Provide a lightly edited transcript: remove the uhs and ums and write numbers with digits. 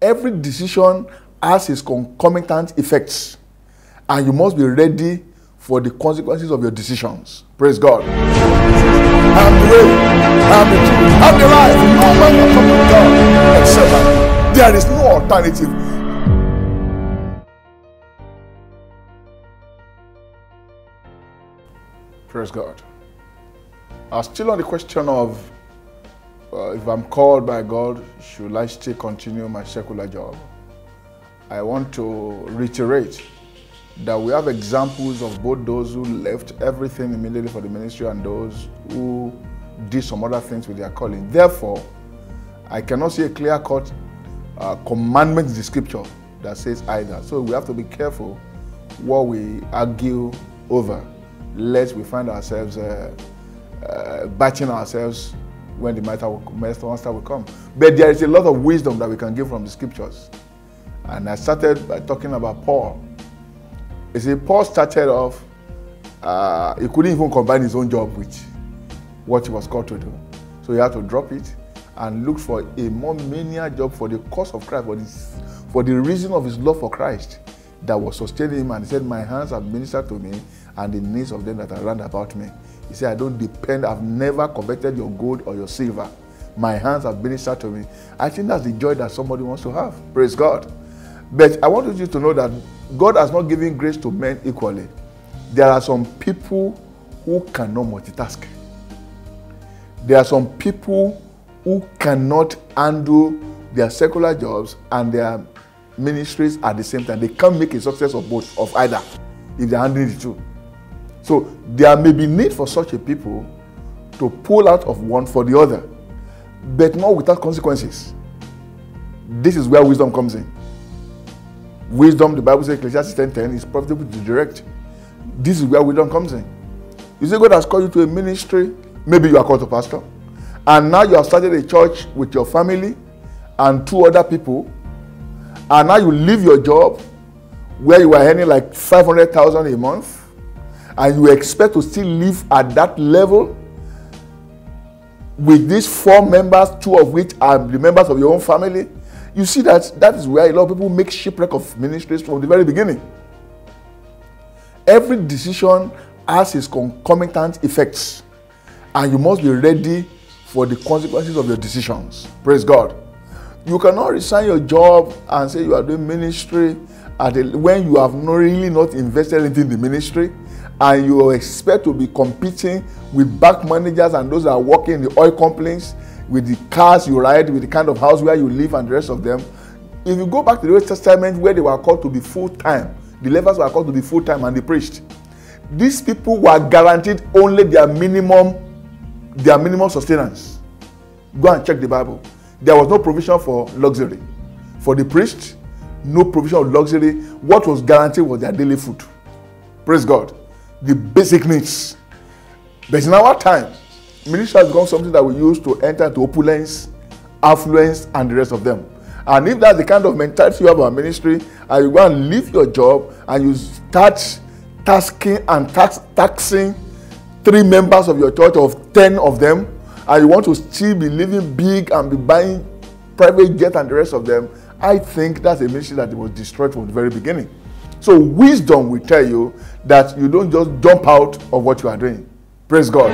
Every decision has its concomitant effects, and you must be ready for the consequences of your decisions. Praise God. I'm the way, I'm the truth, I'm the life. No man can come to God except by me. There is no alternative. Praise God. Still on the question of if I'm called by God, should I still continue my secular job? I want to reiterate that we have examples of both those who left everything immediately for the ministry and those who did some other things with their calling. Therefore, I cannot see a clear-cut commandment in the scripture that says either. So we have to be careful what we argue over, lest we find ourselves batching ourselves when the master will come. But there is a lot of wisdom that we can give from the scriptures. And I started by talking about Paul. You see, Paul started off, he couldn't even combine his own job with what he was called to do. So he had to drop it and look for a more menial job for the cause of Christ, for the reason of his love for Christ that was sustaining him. And he said, my hands have ministered to me and the needs of them that are round about me. He said, I don't depend, I've never coveted your gold or your silver. My hands have ministered to me. I think that's the joy that somebody wants to have. Praise God. But I want you to know that God has not given grace to men equally. There are some people who cannot multitask. There are some people who cannot handle their secular jobs and their ministries at the same time. They can't make a success of both, of either, if they're handling the two. So there may be need for such a people to pull out of one for the other, but not without consequences. This is where wisdom comes in. Wisdom, the Bible says, Ecclesiastes 10:10, is profitable to direct. This is where wisdom comes in. You see, God has called you to a ministry. Maybe you are called to pastor. And now you have started a church with your family and 2 other people. And now you leave your job where you are earning like 500,000 a month. And you expect to still live at that level with these 4 members, 2 of which are the members of your own family. You see that is where a lot of people make shipwreck of ministries from the very beginning. Every decision has its concomitant effects, and you must be ready for the consequences of your decisions. Praise God. You cannot resign your job and say you are doing ministry when you have really not invested in the ministry, and you expect to be competing with bank managers and those that are working in the oil companies, with the cars you ride, with the kind of house where you live and the rest of them. If you go back to the Old Testament where they were called to be full-time, the Levites were called to be full-time and the priests. These people were guaranteed only their minimum sustenance. Go and check the Bible. There was no provision for luxury. For the priest, no provision of luxury. What was guaranteed was their daily food. Praise God. The basic needs. But in our time, ministry has become something that we use to enter into opulence, affluence, and the rest of them. And if that's the kind of mentality you have about ministry, and you go and leave your job and you start taxing 3 members of your church, of 10 of them, and you want to still be living big and be buying private jet and the rest of them, I think that's a ministry that was destroyed from the very beginning. So wisdom will tell you that you don't just jump out of what you are doing. Praise God.